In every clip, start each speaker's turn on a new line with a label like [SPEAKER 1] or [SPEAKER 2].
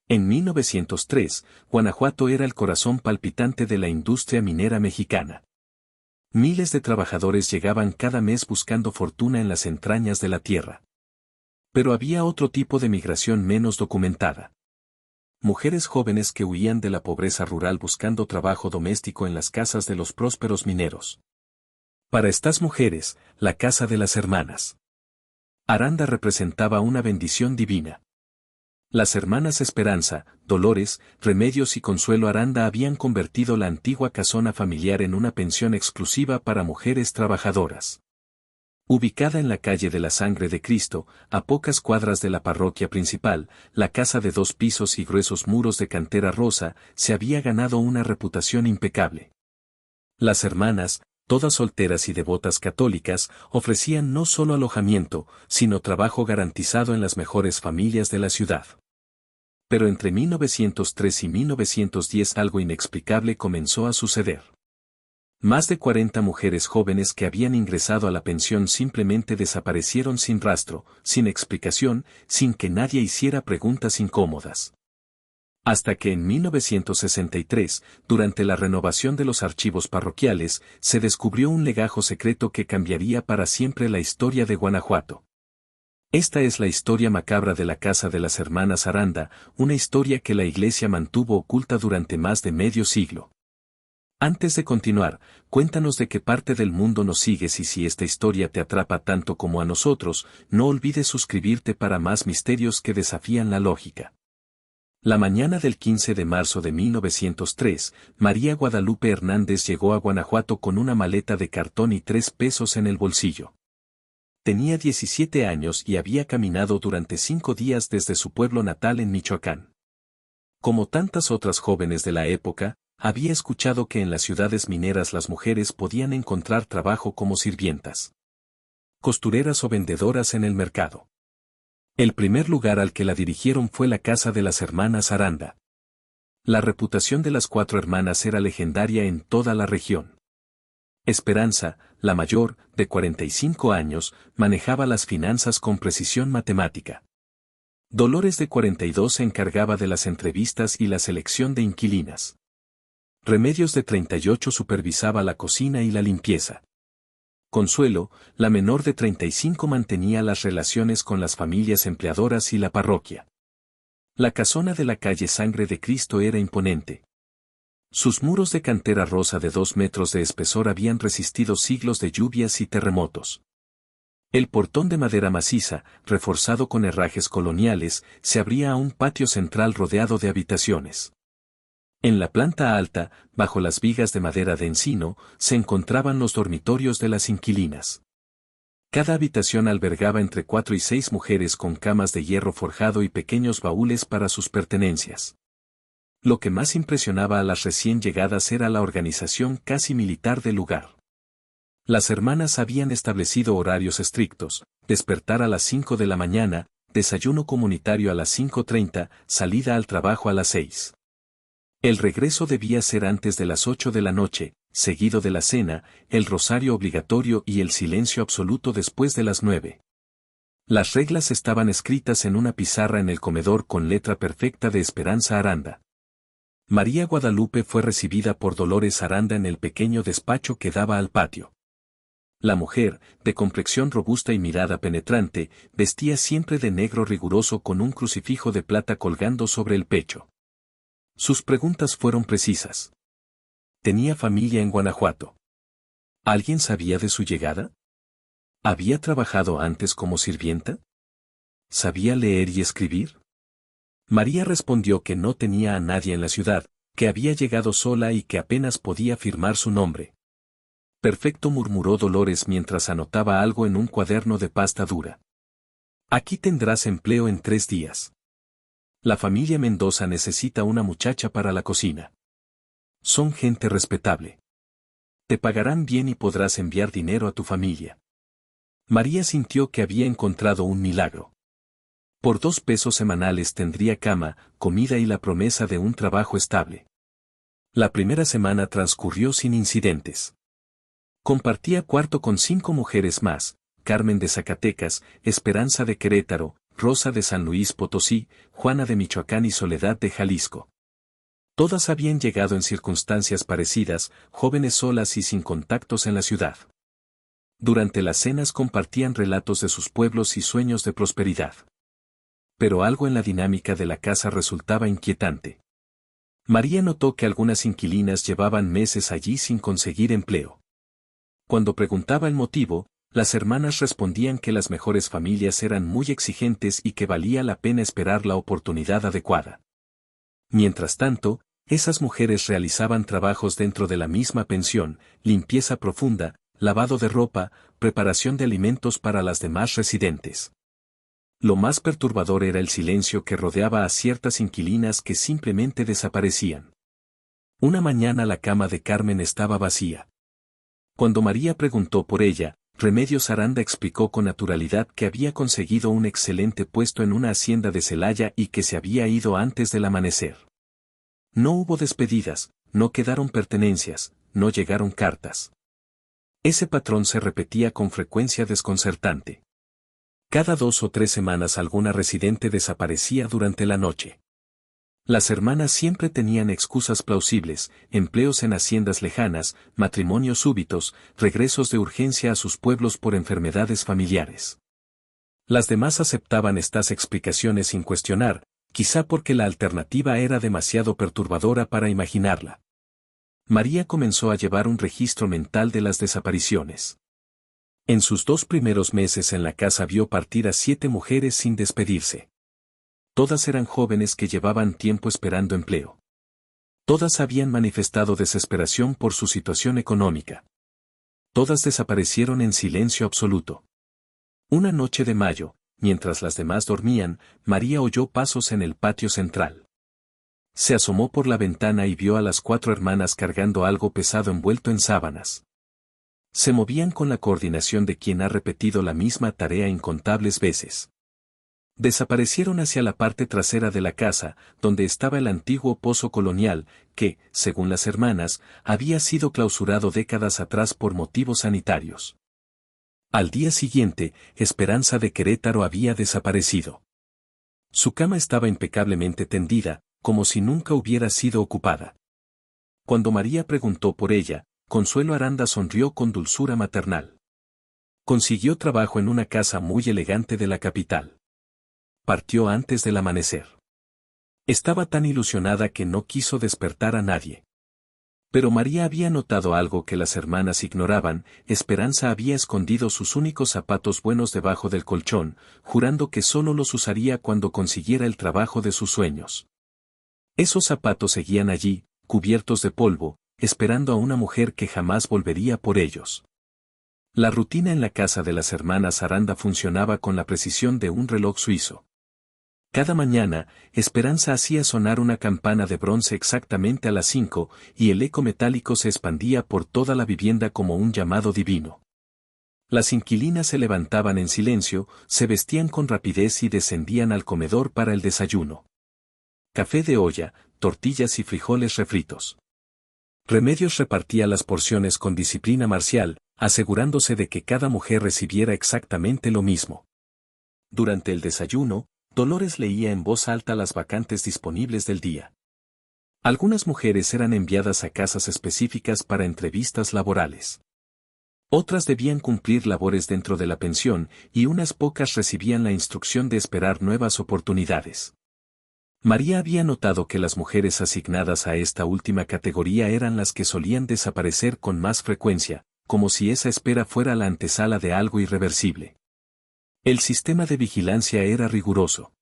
[SPEAKER 1] En 1903, Guanajuato era el corazón palpitante de la industria minera mexicana. Miles de trabajadores llegaban cada mes buscando fortuna en las entrañas de la tierra. Pero había otro tipo de migración menos documentada. Mujeres jóvenes que huían de la pobreza rural buscando trabajo doméstico en las casas de los prósperos mineros. Para estas mujeres, la casa de las hermanas Aranda representaba una bendición divina. Las hermanas Esperanza, Dolores, Remedios y Consuelo Aranda habían convertido la antigua casona familiar en una pensión exclusiva para mujeres trabajadoras. Ubicada en la calle de la Sangre de Cristo, a pocas cuadras de la parroquia principal, la casa de 2 pisos y gruesos muros de cantera rosa se había ganado una reputación impecable. Las hermanas, todas solteras y devotas católicas, ofrecían no solo alojamiento, sino trabajo garantizado en las mejores familias de la ciudad. Pero entre 1903 y 1910 algo inexplicable comenzó a suceder. Más de 40 mujeres jóvenes que habían ingresado a la pensión simplemente desaparecieron sin rastro, sin explicación, sin que nadie hiciera preguntas incómodas. Hasta que en 1963, durante la renovación de los archivos parroquiales, se descubrió un legajo secreto que cambiaría para siempre la historia de Guanajuato. Esta es la historia macabra de la casa de las hermanas Aranda, una historia que la Iglesia mantuvo oculta durante más de medio siglo. Antes de continuar, cuéntanos de qué parte del mundo nos sigues y si esta historia te atrapa tanto como a nosotros, no olvides suscribirte para más misterios que desafían la lógica. La mañana del 15 de marzo de 1903, María Guadalupe Hernández llegó a Guanajuato con una maleta de cartón y 3 pesos en el bolsillo. Tenía 17 años y había caminado durante 5 días desde su pueblo natal en Michoacán. Como tantas otras jóvenes de la época, había escuchado que en las ciudades mineras las mujeres podían encontrar trabajo como sirvientas, costureras o vendedoras en el mercado. El primer lugar al que la dirigieron fue la casa de las hermanas Aranda. La reputación de las 4 hermanas era legendaria en toda la región. Esperanza, la mayor, de 45 años, manejaba las finanzas con precisión matemática. Dolores, de 42, se encargaba de las entrevistas y la selección de inquilinas. Remedios, de 38, supervisaba la cocina y la limpieza. Consuelo, la menor de 35, mantenía las relaciones con las familias empleadoras y la parroquia. La casona de la calle Sangre de Cristo era imponente. Sus muros de cantera rosa de 2 metros de espesor habían resistido siglos de lluvias y terremotos. El portón de madera maciza, reforzado con herrajes coloniales, se abría a un patio central rodeado de habitaciones. En la planta alta, bajo las vigas de madera de encino, se encontraban los dormitorios de las inquilinas. Cada habitación albergaba entre 4 y 6 mujeres con camas de hierro forjado y pequeños baúles para sus pertenencias. Lo que más impresionaba a las recién llegadas era la organización casi militar del lugar. Las hermanas habían establecido horarios estrictos: despertar a las 5 de la mañana, desayuno comunitario a las 5:30, salida al trabajo a las 6. El regreso debía ser antes de las 8 de la noche, seguido de la cena, el rosario obligatorio y el silencio absoluto después de las 9. Las reglas estaban escritas en una pizarra en el comedor con letra perfecta de Esperanza Aranda. María Guadalupe fue recibida por Dolores Aranda en el pequeño despacho que daba al patio. La mujer, de complexión robusta y mirada penetrante, vestía siempre de negro riguroso con un crucifijo de plata colgando sobre el pecho. Sus preguntas fueron precisas. ¿Tenía familia en Guanajuato? ¿Alguien sabía de su llegada? ¿Había trabajado antes como sirvienta? ¿Sabía leer y escribir? María respondió que no tenía a nadie en la ciudad, que había llegado sola y que apenas podía firmar su nombre. Perfecto, murmuró Dolores mientras anotaba algo en un cuaderno de pasta dura. Aquí tendrás empleo en 3 días. La familia Mendoza necesita una muchacha para la cocina. Son gente respetable. Te pagarán bien y podrás enviar dinero a tu familia. María sintió que había encontrado un milagro. Por 2 pesos semanales tendría cama, comida y la promesa de un trabajo estable. La primera semana transcurrió sin incidentes. Compartía cuarto con 5 mujeres más: Carmen de Zacatecas, Esperanza de Querétaro, Rosa de San Luis Potosí, Juana de Michoacán y Soledad de Jalisco. Todas habían llegado en circunstancias parecidas, jóvenes solas y sin contactos en la ciudad. Durante las cenas compartían relatos de sus pueblos y sueños de prosperidad. Pero algo en la dinámica de la casa resultaba inquietante. María notó que algunas inquilinas llevaban meses allí sin conseguir empleo. Cuando preguntaba el motivo, las hermanas respondían que las mejores familias eran muy exigentes y que valía la pena esperar la oportunidad adecuada. Mientras tanto, esas mujeres realizaban trabajos dentro de la misma pensión, limpieza profunda, lavado de ropa, preparación de alimentos para las demás residentes. Lo más perturbador era el silencio que rodeaba a ciertas inquilinas que simplemente desaparecían. Una mañana la cama de Carmen estaba vacía. Cuando María preguntó por ella, Remedios Aranda explicó con naturalidad que había conseguido un excelente puesto en una hacienda de Celaya y que se había ido antes del amanecer. No hubo despedidas, no quedaron pertenencias, no llegaron cartas. Ese patrón se repetía con frecuencia desconcertante. Cada 2 o 3 semanas alguna residente desaparecía durante la noche. Las hermanas siempre tenían excusas plausibles, empleos en haciendas lejanas, matrimonios súbitos, regresos de urgencia a sus pueblos por enfermedades familiares. Las demás aceptaban estas explicaciones sin cuestionar, quizá porque la alternativa era demasiado perturbadora para imaginarla. María comenzó a llevar un registro mental de las desapariciones. En sus 2 primeros meses en la casa vio partir a 7 mujeres sin despedirse. Todas eran jóvenes que llevaban tiempo esperando empleo. Todas habían manifestado desesperación por su situación económica. Todas desaparecieron en silencio absoluto. Una noche de mayo, mientras las demás dormían, María oyó pasos en el patio central. Se asomó por la ventana y vio a las 4 hermanas cargando algo pesado envuelto en sábanas. Se movían con la coordinación de quien ha repetido la misma tarea incontables veces. Desaparecieron hacia la parte trasera de la casa, donde estaba el antiguo pozo colonial, que, según las hermanas, había sido clausurado décadas atrás por motivos sanitarios. Al día siguiente, Esperanza de Querétaro había desaparecido. Su cama estaba impecablemente tendida, como si nunca hubiera sido ocupada. Cuando María preguntó por ella, Consuelo Aranda sonrió con dulzura maternal. Consiguió trabajo en una casa muy elegante de la capital. Partió antes del amanecer. Estaba tan ilusionada que no quiso despertar a nadie. Pero María había notado algo que las hermanas ignoraban. Esperanza había escondido sus únicos zapatos buenos debajo del colchón, jurando que solo los usaría cuando consiguiera el trabajo de sus sueños. Esos zapatos seguían allí, cubiertos de polvo, esperando a una mujer que jamás volvería por ellos. La rutina en la casa de las hermanas Aranda funcionaba con la precisión de un reloj suizo. Cada mañana, Esperanza hacía sonar una campana de bronce exactamente a las 5, y el eco metálico se expandía por toda la vivienda como un llamado divino. Las inquilinas se levantaban en silencio, se vestían con rapidez y descendían al comedor para el desayuno. Café de olla, tortillas y frijoles refritos. Remedios repartía las porciones con disciplina marcial, asegurándose de que cada mujer recibiera exactamente lo mismo. Durante el desayuno, Dolores leía en voz alta las vacantes disponibles del día. Algunas mujeres eran enviadas a casas específicas para entrevistas laborales. Otras debían cumplir labores dentro de la pensión y unas pocas recibían la instrucción de esperar nuevas oportunidades. María había notado que las mujeres asignadas a esta última categoría eran las que solían desaparecer con más frecuencia, como si esa espera fuera la antesala de algo irreversible. El sistema de vigilancia era riguroso.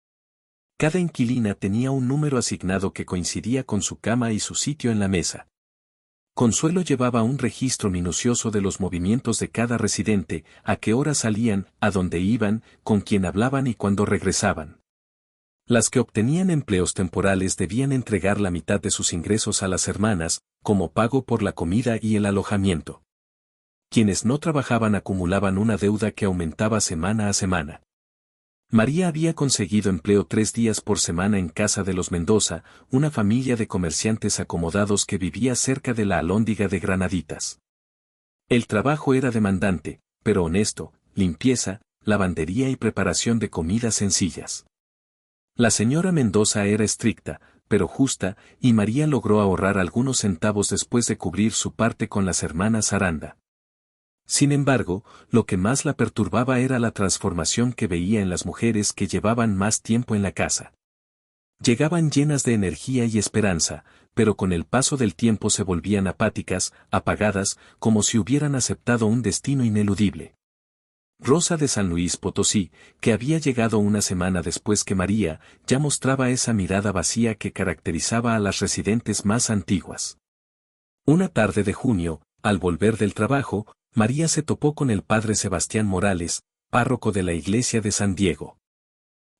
[SPEAKER 1] Cada inquilina tenía un número asignado que coincidía con su cama y su sitio en la mesa. Consuelo llevaba un registro minucioso de los movimientos de cada residente, a qué hora salían, a dónde iban, con quién hablaban y cuándo regresaban. Las que obtenían empleos temporales debían entregar la mitad de sus ingresos a las hermanas, como pago por la comida y el alojamiento. Quienes no trabajaban acumulaban una deuda que aumentaba semana a semana. María había conseguido empleo 3 días por semana en casa de los Mendoza, una familia de comerciantes acomodados que vivía cerca de la Alhóndiga de Granaditas. El trabajo era demandante, pero honesto: limpieza, lavandería y preparación de comidas sencillas. La señora Mendoza era estricta, pero justa, y María logró ahorrar algunos centavos después de cubrir su parte con las hermanas Aranda. Sin embargo, lo que más la perturbaba era la transformación que veía en las mujeres que llevaban más tiempo en la casa. Llegaban llenas de energía y esperanza, pero con el paso del tiempo se volvían apáticas, apagadas, como si hubieran aceptado un destino ineludible. Rosa de San Luis Potosí, que había llegado una semana después que María, ya mostraba esa mirada vacía que caracterizaba a las residentes más antiguas. Una tarde de junio, al volver del trabajo, María se topó con el padre Sebastián Morales, párroco de la iglesia de San Diego.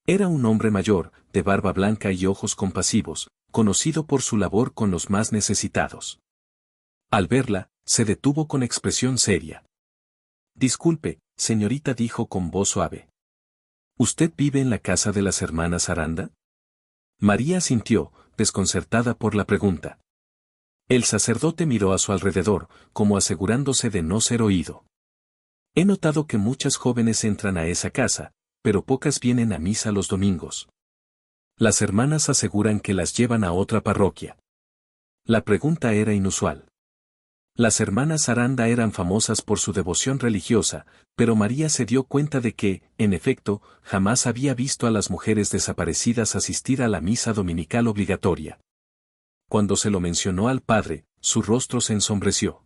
[SPEAKER 1] Era un hombre mayor, de barba blanca y ojos compasivos, conocido por su labor con los más necesitados. Al verla, se detuvo con expresión seria. «Disculpe, señorita», dijo con voz suave. «¿Usted vive en la casa de las hermanas Aranda?» María asintió, desconcertada por la pregunta. El sacerdote miró a su alrededor, como asegurándose de no ser oído. «He notado que muchas jóvenes entran a esa casa, pero pocas vienen a misa los domingos. Las hermanas aseguran que las llevan a otra parroquia». La pregunta era inusual. Las hermanas Aranda eran famosas por su devoción religiosa, pero María se dio cuenta de que, en efecto, jamás había visto a las mujeres desaparecidas asistir a la misa dominical obligatoria. Cuando se lo mencionó al padre, su rostro se ensombreció.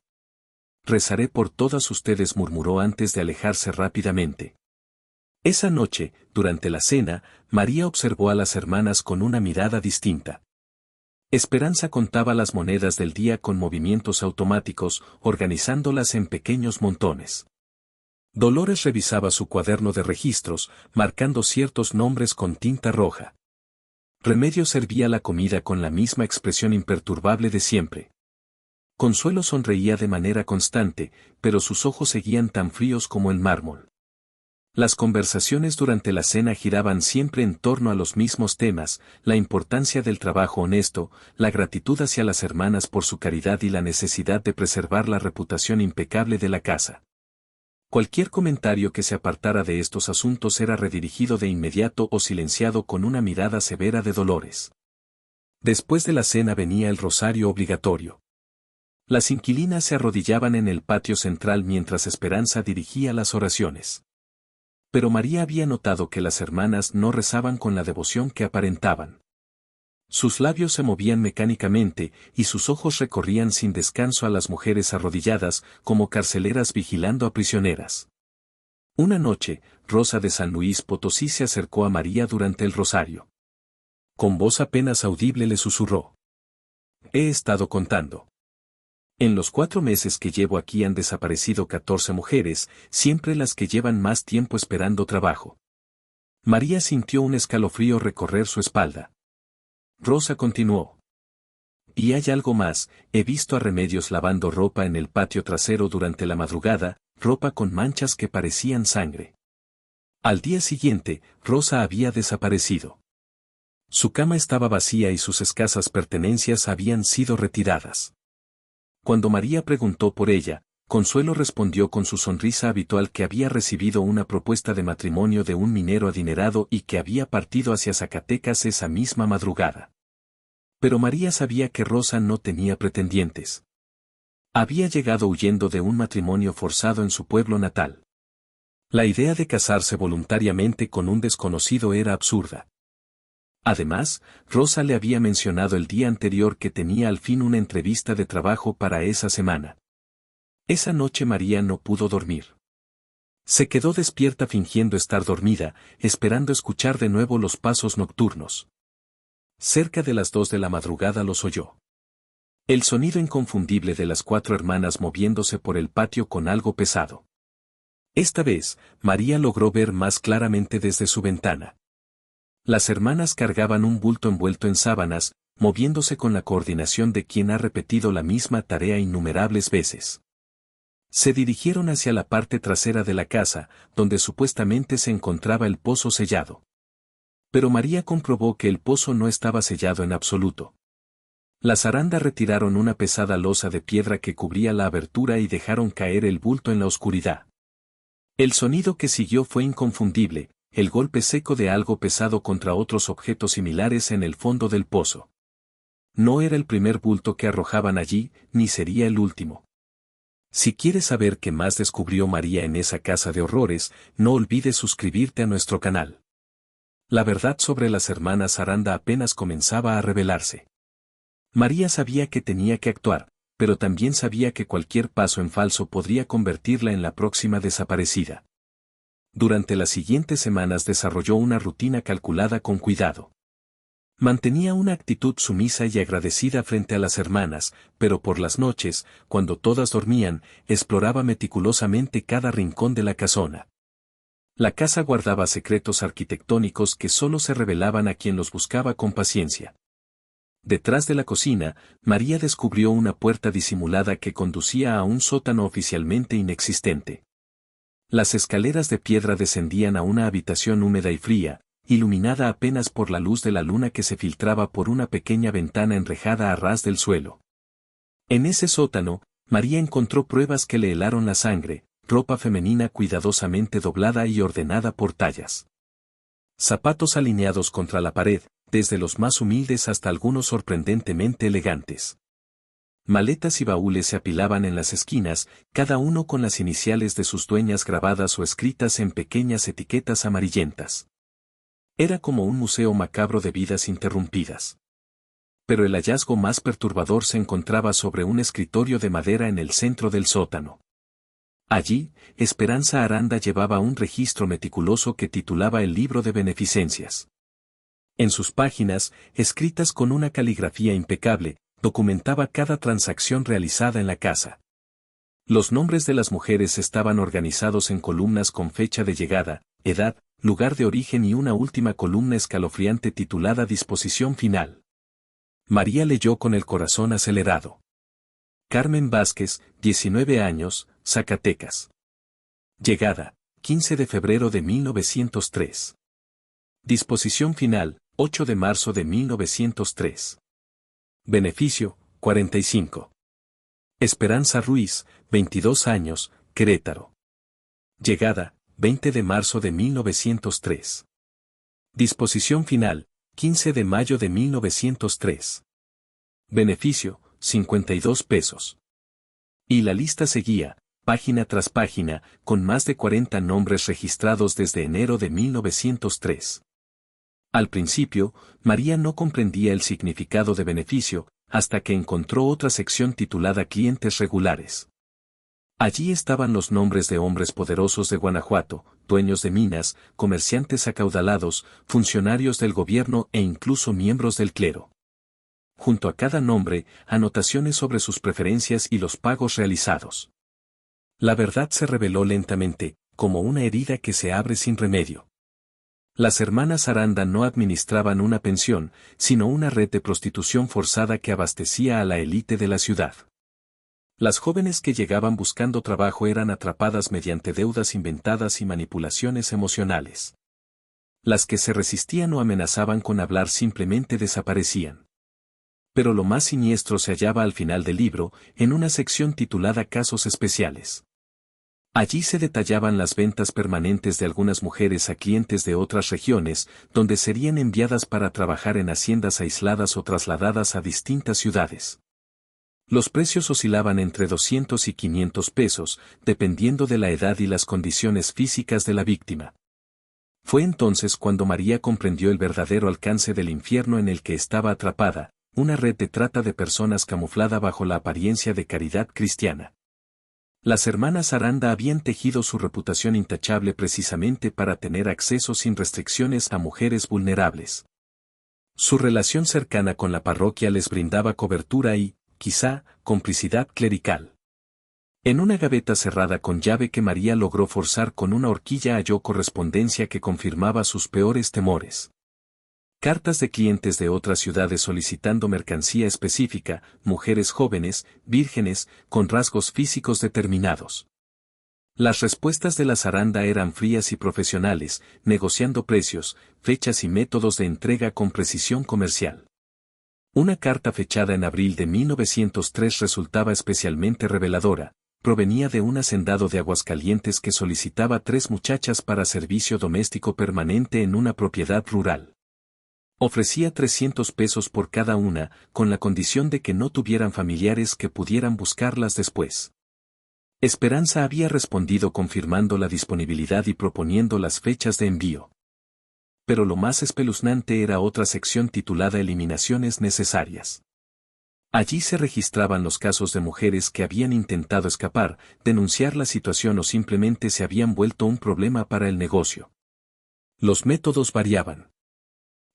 [SPEAKER 1] «Rezaré por todas ustedes», murmuró antes de alejarse rápidamente. Esa noche, durante la cena, María observó a las hermanas con una mirada distinta. Esperanza contaba las monedas del día con movimientos automáticos, organizándolas en pequeños montones. Dolores revisaba su cuaderno de registros, marcando ciertos nombres con tinta roja. Remedios servía la comida con la misma expresión imperturbable de siempre. Consuelo sonreía de manera constante, pero sus ojos seguían tan fríos como el mármol. Las conversaciones durante la cena giraban siempre en torno a los mismos temas: la importancia del trabajo honesto, la gratitud hacia las hermanas por su caridad y la necesidad de preservar la reputación impecable de la casa. Cualquier comentario que se apartara de estos asuntos era redirigido de inmediato o silenciado con una mirada severa de Dolores. Después de la cena venía el rosario obligatorio. Las inquilinas se arrodillaban en el patio central mientras Esperanza dirigía las oraciones. Pero María había notado que las hermanas no rezaban con la devoción que aparentaban. Sus labios se movían mecánicamente, y sus ojos recorrían sin descanso a las mujeres arrodilladas, como carceleras vigilando a prisioneras. Una noche, Rosa de San Luis Potosí se acercó a María durante el rosario. Con voz apenas audible le susurró: «He estado contando. En los 4 meses que llevo aquí han desaparecido 14 mujeres, siempre las que llevan más tiempo esperando trabajo». María sintió un escalofrío recorrer su espalda. Rosa continuó: «Y hay algo más, he visto a Remedios lavando ropa en el patio trasero durante la madrugada, ropa con manchas que parecían sangre». Al día siguiente, Rosa había desaparecido. Su cama estaba vacía y sus escasas pertenencias habían sido retiradas. Cuando María preguntó por ella, Consuelo respondió con su sonrisa habitual que había recibido una propuesta de matrimonio de un minero adinerado y que había partido hacia Zacatecas esa misma madrugada. Pero María sabía que Rosa no tenía pretendientes. Había llegado huyendo de un matrimonio forzado en su pueblo natal. La idea de casarse voluntariamente con un desconocido era absurda. Además, Rosa le había mencionado el día anterior que tenía al fin una entrevista de trabajo para esa semana. Esa noche María no pudo dormir. Se quedó despierta fingiendo estar dormida, esperando escuchar de nuevo los pasos nocturnos. Cerca de las 2 de la madrugada los oyó. El sonido inconfundible de las 4 hermanas moviéndose por el patio con algo pesado. Esta vez, María logró ver más claramente desde su ventana. Las hermanas cargaban un bulto envuelto en sábanas, moviéndose con la coordinación de quien ha repetido la misma tarea innumerables veces. Se dirigieron hacia la parte trasera de la casa, donde supuestamente se encontraba el pozo sellado. Pero María comprobó que el pozo no estaba sellado en absoluto. Las Aranda retiraron una pesada losa de piedra que cubría la abertura y dejaron caer el bulto en la oscuridad. El sonido que siguió fue inconfundible, el golpe seco de algo pesado contra otros objetos similares en el fondo del pozo. No era el primer bulto que arrojaban allí, ni sería el último. Si quieres saber qué más descubrió María en esa casa de horrores, no olvides suscribirte a nuestro canal. La verdad sobre las hermanas Aranda apenas comenzaba a revelarse. María sabía que tenía que actuar, pero también sabía que cualquier paso en falso podría convertirla en la próxima desaparecida. Durante las siguientes semanas desarrolló una rutina calculada con cuidado. Mantenía una actitud sumisa y agradecida frente a las hermanas, pero por las noches, cuando todas dormían, exploraba meticulosamente cada rincón de la casona. La casa guardaba secretos arquitectónicos que solo se revelaban a quien los buscaba con paciencia. Detrás de la cocina, María descubrió una puerta disimulada que conducía a un sótano oficialmente inexistente. Las escaleras de piedra descendían a una habitación húmeda y fría, iluminada apenas por la luz de la luna que se filtraba por una pequeña ventana enrejada a ras del suelo. En ese sótano, María encontró pruebas que le helaron la sangre, ropa femenina cuidadosamente doblada y ordenada por tallas. Zapatos alineados contra la pared, desde los más humildes hasta algunos sorprendentemente elegantes. Maletas y baúles se apilaban en las esquinas, cada uno con las iniciales de sus dueñas grabadas o escritas en pequeñas etiquetas amarillentas. Era como un museo macabro de vidas interrumpidas. Pero el hallazgo más perturbador se encontraba sobre un escritorio de madera en el centro del sótano. Allí, Esperanza Aranda llevaba un registro meticuloso que titulaba el libro de beneficencias. En sus páginas, escritas con una caligrafía impecable, documentaba cada transacción realizada en la casa. Los nombres de las mujeres estaban organizados en columnas con fecha de llegada, edad, lugar de origen y una última columna escalofriante titulada Disposición Final. María leyó con el corazón acelerado. Carmen Vázquez, 19 años, Zacatecas. Llegada, 15 de febrero de 1903. Disposición final, 8 de marzo de 1903. Beneficio, 45. Esperanza Ruiz, 22 años, Querétaro. Llegada, 20 de marzo de 1903. Disposición final, 15 de mayo de 1903. Beneficio, 52 pesos. Y la lista seguía, página tras página, con más de 40 nombres registrados desde enero de 1903. Al principio, María no comprendía el significado de beneficio, hasta que encontró otra sección titulada Clientes regulares. Allí estaban los nombres de hombres poderosos de Guanajuato, dueños de minas, comerciantes acaudalados, funcionarios del gobierno e incluso miembros del clero. Junto a cada nombre, anotaciones sobre sus preferencias y los pagos realizados. La verdad se reveló lentamente, como una herida que se abre sin remedio. Las hermanas Aranda no administraban una pensión, sino una red de prostitución forzada que abastecía a la élite de la ciudad. Las jóvenes que llegaban buscando trabajo eran atrapadas mediante deudas inventadas y manipulaciones emocionales. Las que se resistían o amenazaban con hablar simplemente desaparecían. Pero lo más siniestro se hallaba al final del libro, en una sección titulada Casos Especiales. Allí se detallaban las ventas permanentes de algunas mujeres a clientes de otras regiones, donde serían enviadas para trabajar en haciendas aisladas o trasladadas a distintas ciudades. Los precios oscilaban entre 200 y 500 pesos, dependiendo de la edad y las condiciones físicas de la víctima. Fue entonces cuando María comprendió el verdadero alcance del infierno en el que estaba atrapada, una red de trata de personas camuflada bajo la apariencia de caridad cristiana. Las hermanas Aranda habían tejido su reputación intachable precisamente para tener acceso sin restricciones a mujeres vulnerables. Su relación cercana con la parroquia les brindaba cobertura y, quizá, complicidad clerical. En una gaveta cerrada con llave que María logró forzar con una horquilla halló correspondencia que confirmaba sus peores temores. Cartas de clientes de otras ciudades solicitando mercancía específica, mujeres jóvenes, vírgenes, con rasgos físicos determinados. Las respuestas de las Aranda eran frías y profesionales, negociando precios, fechas y métodos de entrega con precisión comercial. Una carta fechada en abril de 1903 resultaba especialmente reveladora. provenía de un hacendado de Aguascalientes que solicitaba 3 muchachas para servicio doméstico permanente en una propiedad rural. Ofrecía 300 pesos por cada una, con la condición de que no tuvieran familiares que pudieran buscarlas después. Esperanza había respondido confirmando la disponibilidad y proponiendo las fechas de envío. Pero lo más espeluznante era otra sección titulada Eliminaciones necesarias. Allí se registraban los casos de mujeres que habían intentado escapar, denunciar la situación o simplemente se habían vuelto un problema para el negocio. Los métodos variaban.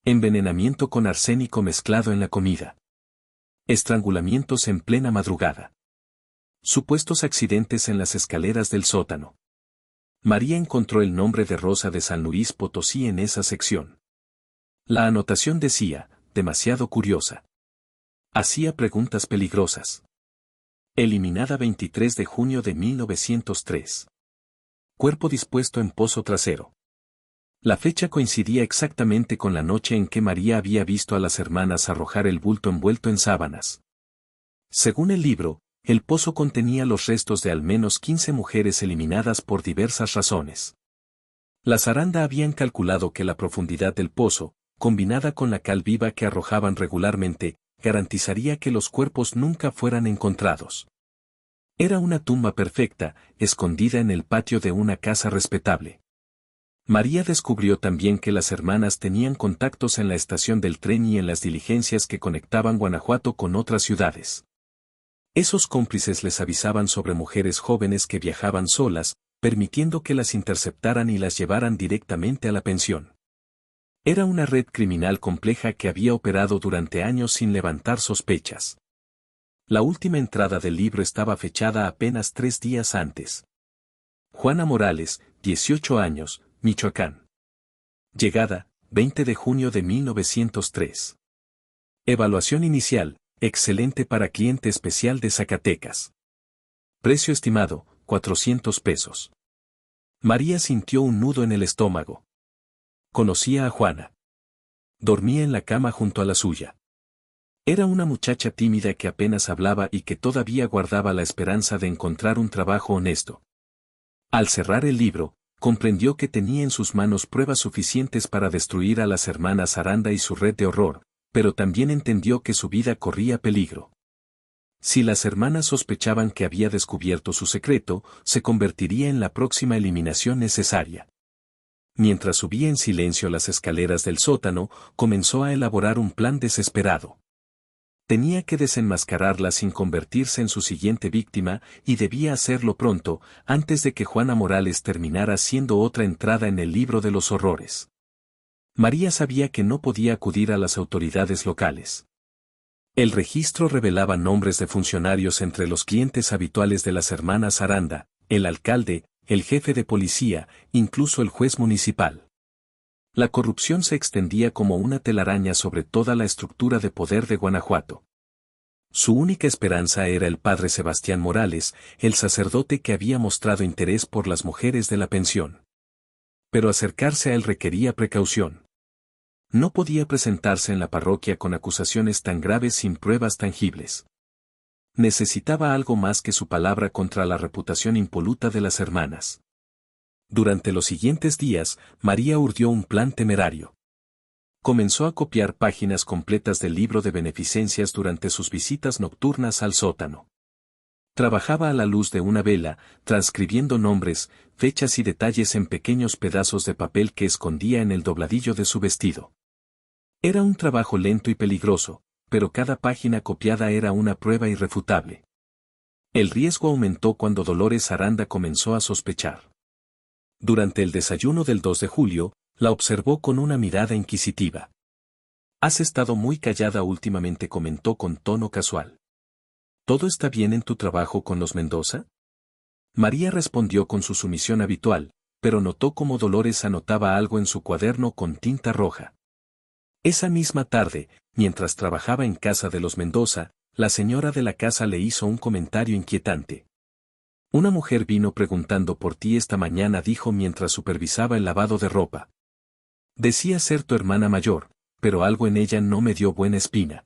[SPEAKER 1] Envenenamiento con arsénico mezclado en la comida. Estrangulamientos en plena madrugada. Supuestos accidentes en las escaleras del sótano. María encontró el nombre de Rosa de San Luis Potosí en esa sección. La anotación decía, demasiado curiosa. Hacía preguntas peligrosas. Eliminada 23 de junio de 1903. Cuerpo dispuesto en pozo trasero. La fecha coincidía exactamente con la noche en que María había visto a las hermanas arrojar el bulto envuelto en sábanas. Según el libro, el pozo contenía los restos de al menos 15 mujeres eliminadas por diversas razones. Las Aranda habían calculado que la profundidad del pozo, combinada con la cal viva que arrojaban regularmente, garantizaría que los cuerpos nunca fueran encontrados. Era una tumba perfecta, escondida en el patio de una casa respetable. María descubrió también que las hermanas tenían contactos en la estación del tren y en las diligencias que conectaban Guanajuato con otras ciudades. Esos cómplices les avisaban sobre mujeres jóvenes que viajaban solas, permitiendo que las interceptaran y las llevaran directamente a la pensión. Era una red criminal compleja que había operado durante años sin levantar sospechas. La última entrada del libro estaba fechada apenas 3 días antes. Juana Morales, 18 años, Michoacán. Llegada, 20 de junio de 1903. Evaluación inicial, excelente para cliente especial de Zacatecas. Precio estimado, 400 pesos. María sintió un nudo en el estómago. Conocía a Juana. Dormía en la cama junto a la suya. Era una muchacha tímida que apenas hablaba y que todavía guardaba la esperanza de encontrar un trabajo honesto. Al cerrar el libro, comprendió que tenía en sus manos pruebas suficientes para destruir a las hermanas Aranda y su red de horror, pero también entendió que su vida corría peligro. Si las hermanas sospechaban que había descubierto su secreto, se convertiría en la próxima eliminación necesaria. Mientras subía en silencio las escaleras del sótano, comenzó a elaborar un plan desesperado. Tenía que desenmascararla sin convertirse en su siguiente víctima, y debía hacerlo pronto, antes de que Juana Morales terminara siendo otra entrada en el libro de los horrores. María sabía que no podía acudir a las autoridades locales. El registro revelaba nombres de funcionarios entre los clientes habituales de las hermanas Aranda, el alcalde, el jefe de policía, incluso el juez municipal. La corrupción se extendía como una telaraña sobre toda la estructura de poder de Guanajuato. Su única esperanza era el padre Sebastián Morales, el sacerdote que había mostrado interés por las mujeres de la pensión. Pero acercarse a él requería precaución. No podía presentarse en la parroquia con acusaciones tan graves sin pruebas tangibles. Necesitaba algo más que su palabra contra la reputación impoluta de las hermanas. Durante los siguientes días, María urdió un plan temerario. Comenzó a copiar páginas completas del libro de beneficencias durante sus visitas nocturnas al sótano. Trabajaba a la luz de una vela, transcribiendo nombres, fechas y detalles en pequeños pedazos de papel que escondía en el dobladillo de su vestido. Era un trabajo lento y peligroso, pero cada página copiada era una prueba irrefutable. El riesgo aumentó cuando Dolores Aranda comenzó a sospechar. Durante el desayuno del 2 de julio, la observó con una mirada inquisitiva. «Has estado muy callada últimamente», comentó con tono casual. «¿Todo está bien en tu trabajo con los Mendoza?» María respondió con su sumisión habitual, pero notó cómo Dolores anotaba algo en su cuaderno con tinta roja. Esa misma tarde, mientras trabajaba en casa de los Mendoza, la señora de la casa le hizo un comentario inquietante. «Una mujer vino preguntando por ti esta mañana», dijo mientras supervisaba el lavado de ropa. «Decía ser tu hermana mayor, pero algo en ella no me dio buena espina.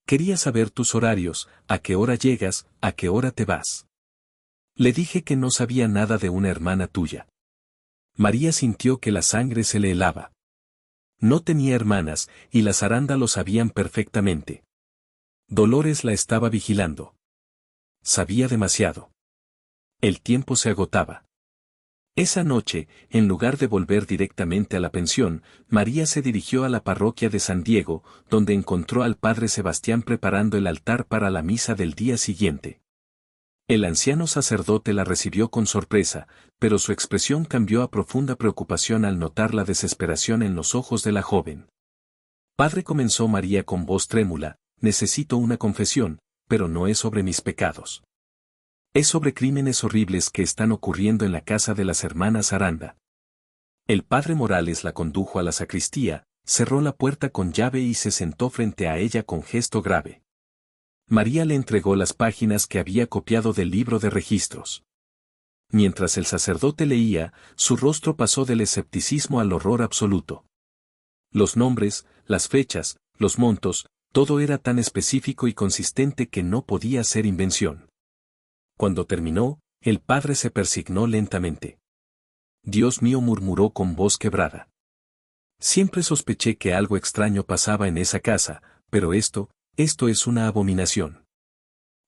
[SPEAKER 1] Quería saber tus horarios, a qué hora llegas, a qué hora te vas». Le dije que no sabía nada de una hermana tuya. María sintió que la sangre se le helaba. No tenía hermanas, y las Aranda lo sabían perfectamente. Dolores la estaba vigilando. Sabía demasiado. El tiempo se agotaba. Esa noche, en lugar de volver directamente a la pensión, María se dirigió a la parroquia de San Diego, donde encontró al padre Sebastián preparando el altar para la misa del día siguiente. El anciano sacerdote la recibió con sorpresa, pero su expresión cambió a profunda preocupación al notar la desesperación en los ojos de la joven. Padre, comenzó María con voz trémula, necesito una confesión, pero no es sobre mis pecados. Es sobre crímenes horribles que están ocurriendo en la casa de las hermanas Aranda. El padre Morales la condujo a la sacristía, cerró la puerta con llave y se sentó frente a ella con gesto grave. María le entregó las páginas que había copiado del libro de registros. Mientras el sacerdote leía, su rostro pasó del escepticismo al horror absoluto. Los nombres, las fechas, los montos, todo era tan específico y consistente que no podía ser invención. Cuando terminó, el padre se persignó lentamente. Dios mío, murmuró con voz quebrada. Siempre sospeché que algo extraño pasaba en esa casa, pero esto es una abominación.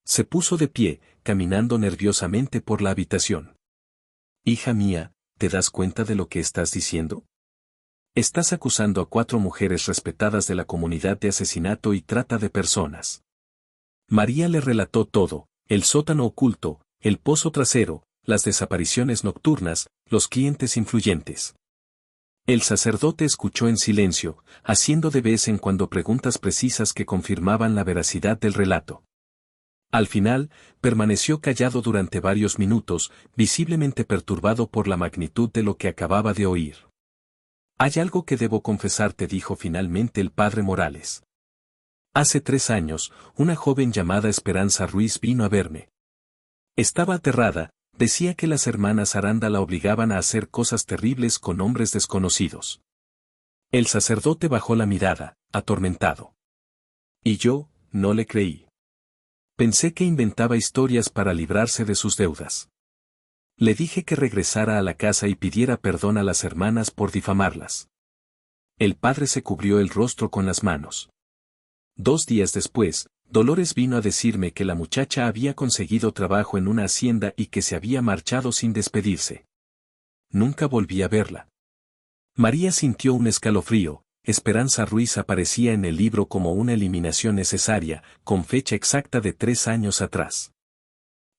[SPEAKER 1] Se puso de pie, caminando nerviosamente por la habitación. Hija mía, ¿te das cuenta de lo que estás diciendo? Estás acusando a 4 mujeres respetadas de la comunidad de asesinato y trata de personas. María le relató todo. El sótano oculto, el pozo trasero, las desapariciones nocturnas, los clientes influyentes. El sacerdote escuchó en silencio, haciendo de vez en cuando preguntas precisas que confirmaban la veracidad del relato. Al final, permaneció callado durante varios minutos, visiblemente perturbado por la magnitud de lo que acababa de oír. Hay algo que debo confesarte, dijo finalmente el padre Morales. Hace 3 años, una joven llamada Esperanza Ruiz vino a verme. Estaba aterrada, decía que las hermanas Aranda la obligaban a hacer cosas terribles con hombres desconocidos. El sacerdote bajó la mirada, atormentado. Y yo, no le creí. Pensé que inventaba historias para librarse de sus deudas. Le dije que regresara a la casa y pidiera perdón a las hermanas por difamarlas. El padre se cubrió el rostro con las manos. 2 días después, Dolores vino a decirme que la muchacha había conseguido trabajo en una hacienda y que se había marchado sin despedirse. Nunca volví a verla. María sintió un escalofrío. Esperanza Ruiz aparecía en el libro como una eliminación necesaria, con fecha exacta de 3 años atrás.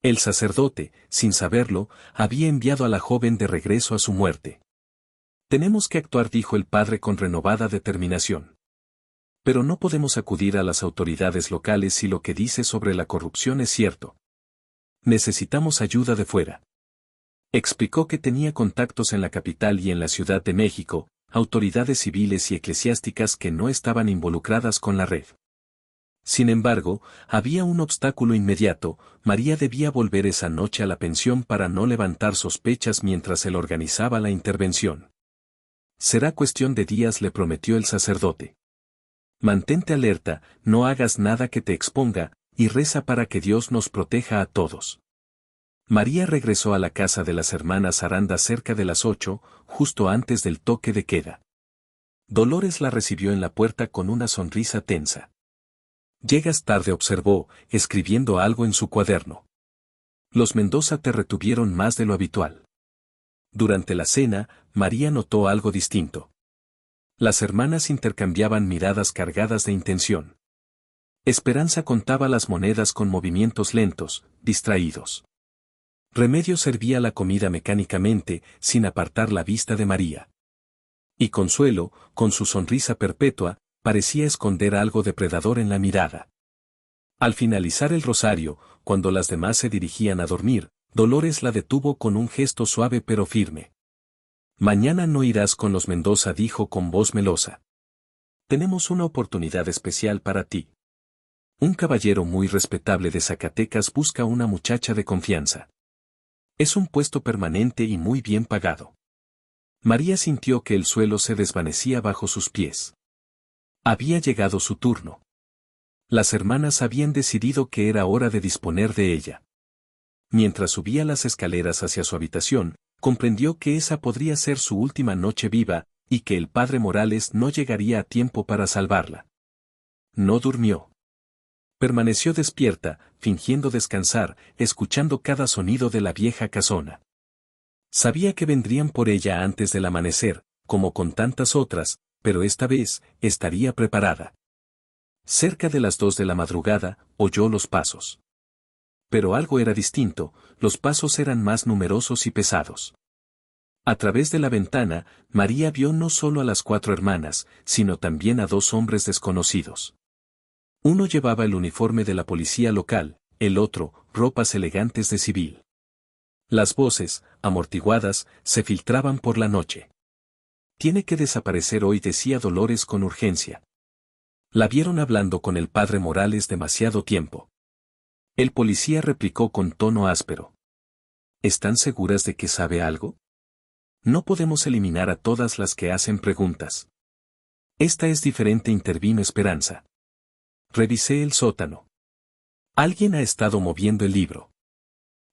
[SPEAKER 1] El sacerdote, sin saberlo, había enviado a la joven de regreso a su muerte. Tenemos que actuar, dijo el padre con renovada determinación. Pero no podemos acudir a las autoridades locales si lo que dice sobre la corrupción es cierto. Necesitamos ayuda de fuera. Explicó que tenía contactos en la capital y en la Ciudad de México, autoridades civiles y eclesiásticas que no estaban involucradas con la red. Sin embargo, había un obstáculo inmediato. María debía volver esa noche a la pensión para no levantar sospechas mientras él organizaba la intervención. Será cuestión de días, le prometió el sacerdote. Mantente alerta, no hagas nada que te exponga, y reza para que Dios nos proteja a todos. María regresó a la casa de las hermanas Aranda cerca de las 8, justo antes del toque de queda. Dolores la recibió en la puerta con una sonrisa tensa. Llegas tarde, observó, escribiendo algo en su cuaderno. Los Mendoza te retuvieron más de lo habitual. Durante la cena, María notó algo distinto. Las hermanas intercambiaban miradas cargadas de intención. Esperanza contaba las monedas con movimientos lentos, distraídos. Remedios servía la comida mecánicamente, sin apartar la vista de María. Y Consuelo, con su sonrisa perpetua, parecía esconder algo depredador en la mirada. Al finalizar el rosario, cuando las demás se dirigían a dormir, Dolores la detuvo con un gesto suave pero firme. Mañana no irás con los Mendoza, dijo con voz melosa. Tenemos una oportunidad especial para ti. Un caballero muy respetable de Zacatecas busca una muchacha de confianza. Es un puesto permanente y muy bien pagado. María sintió que el suelo se desvanecía bajo sus pies. Había llegado su turno. Las hermanas habían decidido que era hora de disponer de ella. Mientras subía las escaleras hacia su habitación, comprendió que esa podría ser su última noche viva, y que el padre Morales no llegaría a tiempo para salvarla. No durmió. Permaneció despierta, fingiendo descansar, escuchando cada sonido de la vieja casona. Sabía que vendrían por ella antes del amanecer, como con tantas otras, pero esta vez, estaría preparada. Cerca de las 2 de la madrugada, oyó los pasos. Pero algo era distinto, los pasos eran más numerosos y pesados. A través de la ventana, María vio no solo a las 4 hermanas, sino también a 2 hombres desconocidos. Uno llevaba el uniforme de la policía local, el otro, ropas elegantes de civil. Las voces, amortiguadas, se filtraban por la noche. Tiene que desaparecer hoy, decía Dolores con urgencia. La vieron hablando con el padre Morales demasiado tiempo. El policía replicó con tono áspero. ¿Están seguras de que sabe algo? No podemos eliminar a todas las que hacen preguntas. Esta es diferente, intervino Esperanza. Revisé el sótano. Alguien ha estado moviendo el libro.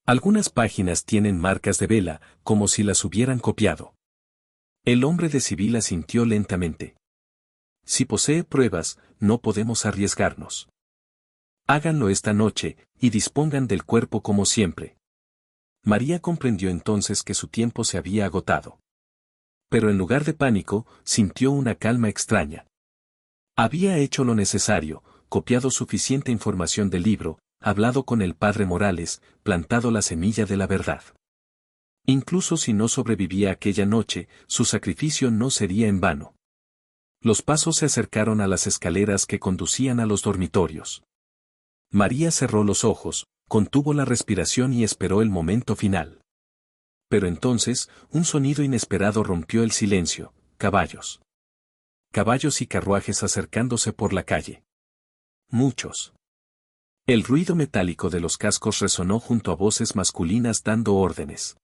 [SPEAKER 1] Algunas páginas tienen marcas de vela, como si las hubieran copiado. El hombre de civil asintió lentamente. Si posee pruebas, no podemos arriesgarnos. Háganlo esta noche, y dispongan del cuerpo como siempre. María comprendió entonces que su tiempo se había agotado. Pero en lugar de pánico, sintió una calma extraña. Había hecho lo necesario, copiado suficiente información del libro, hablado con el padre Morales, plantado la semilla de la verdad. Incluso si no sobrevivía aquella noche, su sacrificio no sería en vano. Los pasos se acercaron a las escaleras que conducían a los dormitorios. María cerró los ojos, contuvo la respiración y esperó el momento final. Pero entonces, un sonido inesperado rompió el silencio: caballos. Caballos y carruajes acercándose por la calle. Muchos. El ruido metálico de los cascos resonó junto a voces masculinas dando órdenes.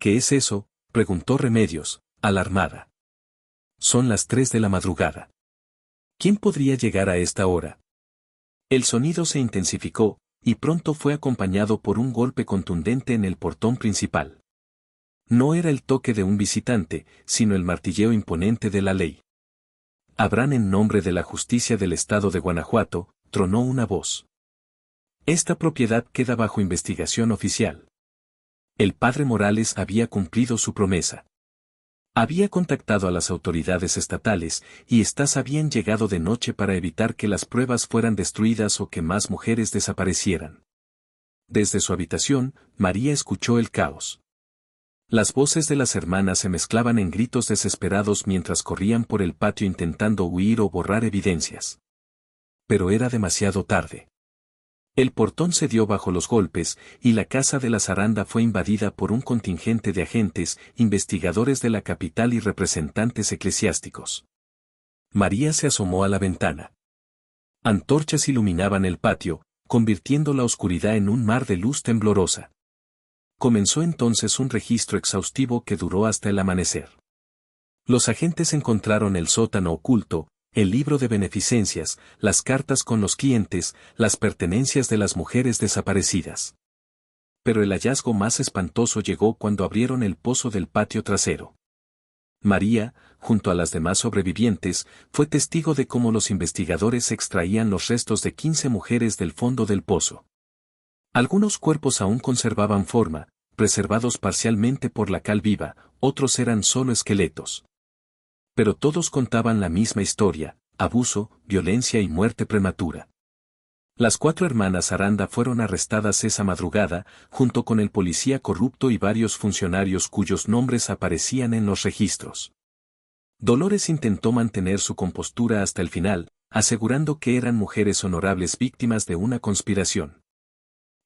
[SPEAKER 1] ¿Qué es eso?, preguntó Remedios, alarmada. Son las 3 de la madrugada. ¿Quién podría llegar a esta hora? El sonido se intensificó, y pronto fue acompañado por un golpe contundente en el portón principal. No era el toque de un visitante, sino el martilleo imponente de la ley. Abran en nombre de la justicia del estado de Guanajuato, tronó una voz. Esta propiedad queda bajo investigación oficial. El padre Morales había cumplido su promesa. Había contactado a las autoridades estatales, y éstas habían llegado de noche para evitar que las pruebas fueran destruidas o que más mujeres desaparecieran. Desde su habitación, María escuchó el caos. Las voces de las hermanas se mezclaban en gritos desesperados mientras corrían por el patio intentando huir o borrar evidencias. Pero era demasiado tarde. El portón cedió bajo los golpes, y la casa de la Zaranda fue invadida por un contingente de agentes, investigadores de la capital y representantes eclesiásticos. María se asomó a la ventana. Antorchas iluminaban el patio, convirtiendo la oscuridad en un mar de luz temblorosa. Comenzó entonces un registro exhaustivo que duró hasta el amanecer. Los agentes encontraron el sótano oculto, el libro de beneficencias, las cartas con los clientes, las pertenencias de las mujeres desaparecidas. Pero el hallazgo más espantoso llegó cuando abrieron el pozo del patio trasero. María, junto a las demás sobrevivientes, fue testigo de cómo los investigadores extraían los restos de 15 mujeres del fondo del pozo. Algunos cuerpos aún conservaban forma, preservados parcialmente por la cal viva, otros eran solo esqueletos. Pero todos contaban la misma historia: abuso, violencia y muerte prematura. Las 4 hermanas Aranda fueron arrestadas esa madrugada, junto con el policía corrupto y varios funcionarios cuyos nombres aparecían en los registros. Dolores intentó mantener su compostura hasta el final, asegurando que eran mujeres honorables víctimas de una conspiración.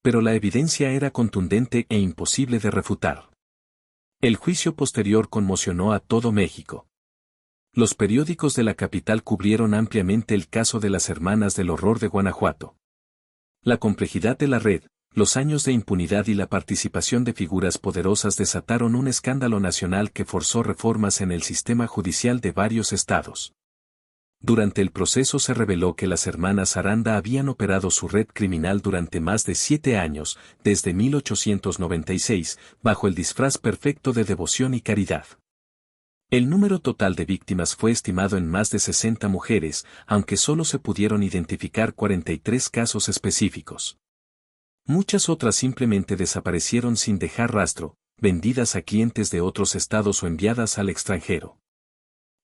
[SPEAKER 1] Pero la evidencia era contundente e imposible de refutar. El juicio posterior conmocionó a todo México. Los periódicos de la capital cubrieron ampliamente el caso de las hermanas del horror de Guanajuato. La complejidad de la red, los años de impunidad y la participación de figuras poderosas desataron un escándalo nacional que forzó reformas en el sistema judicial de varios estados. Durante el proceso se reveló que las hermanas Aranda habían operado su red criminal durante más de 7 años, desde 1896, bajo el disfraz perfecto de devoción y caridad. El número total de víctimas fue estimado en más de 60 mujeres, aunque solo se pudieron identificar 43 casos específicos. Muchas otras simplemente desaparecieron sin dejar rastro, vendidas a clientes de otros estados o enviadas al extranjero.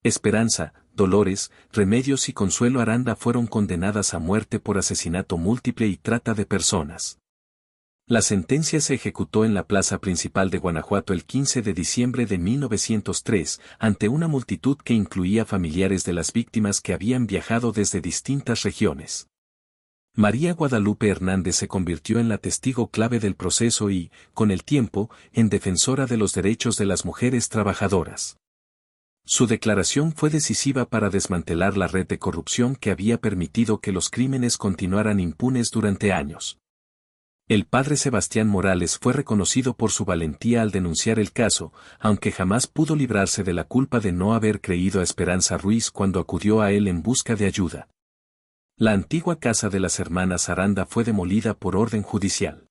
[SPEAKER 1] Esperanza, Dolores, Remedios y Consuelo Aranda fueron condenadas a muerte por asesinato múltiple y trata de personas. La sentencia se ejecutó en la plaza principal de Guanajuato el 15 de diciembre de 1903, ante una multitud que incluía familiares de las víctimas que habían viajado desde distintas regiones. María Guadalupe Hernández se convirtió en la testigo clave del proceso y, con el tiempo, en defensora de los derechos de las mujeres trabajadoras. Su declaración fue decisiva para desmantelar la red de corrupción que había permitido que los crímenes continuaran impunes durante años. El padre Sebastián Morales fue reconocido por su valentía al denunciar el caso, aunque jamás pudo librarse de la culpa de no haber creído a Esperanza Ruiz cuando acudió a él en busca de ayuda. La antigua casa de las hermanas Aranda fue demolida por orden judicial.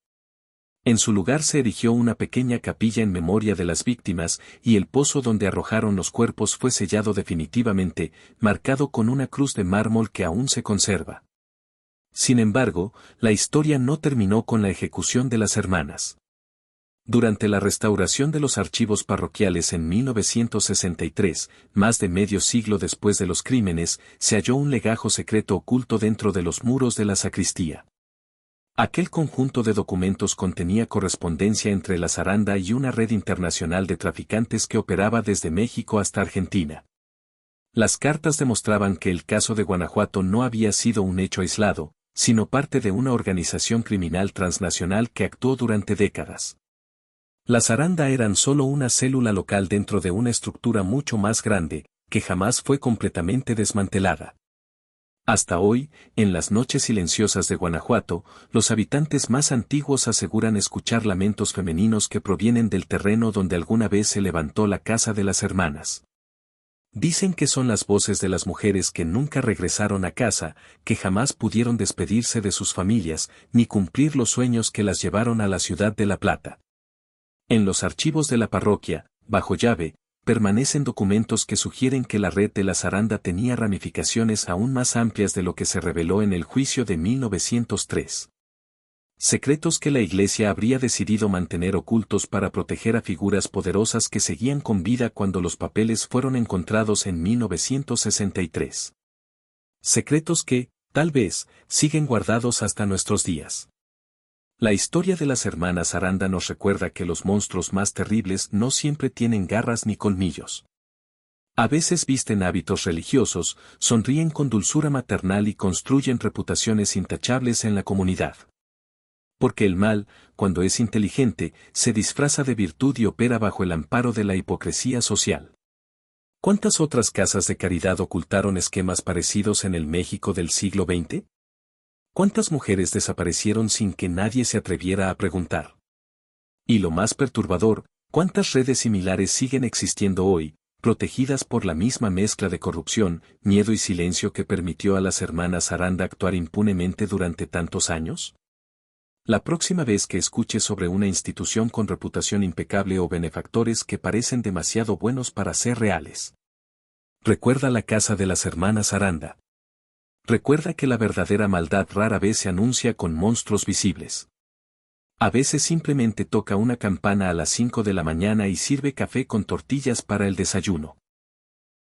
[SPEAKER 1] En su lugar se erigió una pequeña capilla en memoria de las víctimas y el pozo donde arrojaron los cuerpos fue sellado definitivamente, marcado con una cruz de mármol que aún se conserva. Sin embargo, la historia no terminó con la ejecución de las hermanas. Durante la restauración de los archivos parroquiales en 1963, más de medio siglo después de los crímenes, se halló un legajo secreto oculto dentro de los muros de la sacristía. Aquel conjunto de documentos contenía correspondencia entre las Aranda y una red internacional de traficantes que operaba desde México hasta Argentina. Las cartas demostraban que el caso de Guanajuato no había sido un hecho aislado, sino parte de una organización criminal transnacional que actuó durante décadas. Las Aranda eran solo una célula local dentro de una estructura mucho más grande, que jamás fue completamente desmantelada. Hasta hoy, en las noches silenciosas de Guanajuato, los habitantes más antiguos aseguran escuchar lamentos femeninos que provienen del terreno donde alguna vez se levantó la casa de las hermanas. Dicen que son las voces de las mujeres que nunca regresaron a casa, que jamás pudieron despedirse de sus familias, ni cumplir los sueños que las llevaron a la ciudad de La Plata. En los archivos de la parroquia, bajo llave, permanecen documentos que sugieren que la red de las Aranda tenía ramificaciones aún más amplias de lo que se reveló en el juicio de 1903. Secretos que la Iglesia habría decidido mantener ocultos para proteger a figuras poderosas que seguían con vida cuando los papeles fueron encontrados en 1963. Secretos que, tal vez, siguen guardados hasta nuestros días. La historia de las hermanas Aranda nos recuerda que los monstruos más terribles no siempre tienen garras ni colmillos. A veces visten hábitos religiosos, sonríen con dulzura maternal y construyen reputaciones intachables en la comunidad. Porque el mal, cuando es inteligente, se disfraza de virtud y opera bajo el amparo de la hipocresía social. ¿Cuántas otras casas de caridad ocultaron esquemas parecidos en el México del siglo XX? ¿Cuántas mujeres desaparecieron sin que nadie se atreviera a preguntar? Y lo más perturbador, ¿cuántas redes similares siguen existiendo hoy, protegidas por la misma mezcla de corrupción, miedo y silencio que permitió a las hermanas Aranda actuar impunemente durante tantos años? La próxima vez que escuches sobre una institución con reputación impecable o benefactores que parecen demasiado buenos para ser reales, recuerda la casa de las hermanas Aranda. Recuerda que la verdadera maldad rara vez se anuncia con monstruos visibles. A veces simplemente toca una campana a las 5 de la mañana y sirve café con tortillas para el desayuno.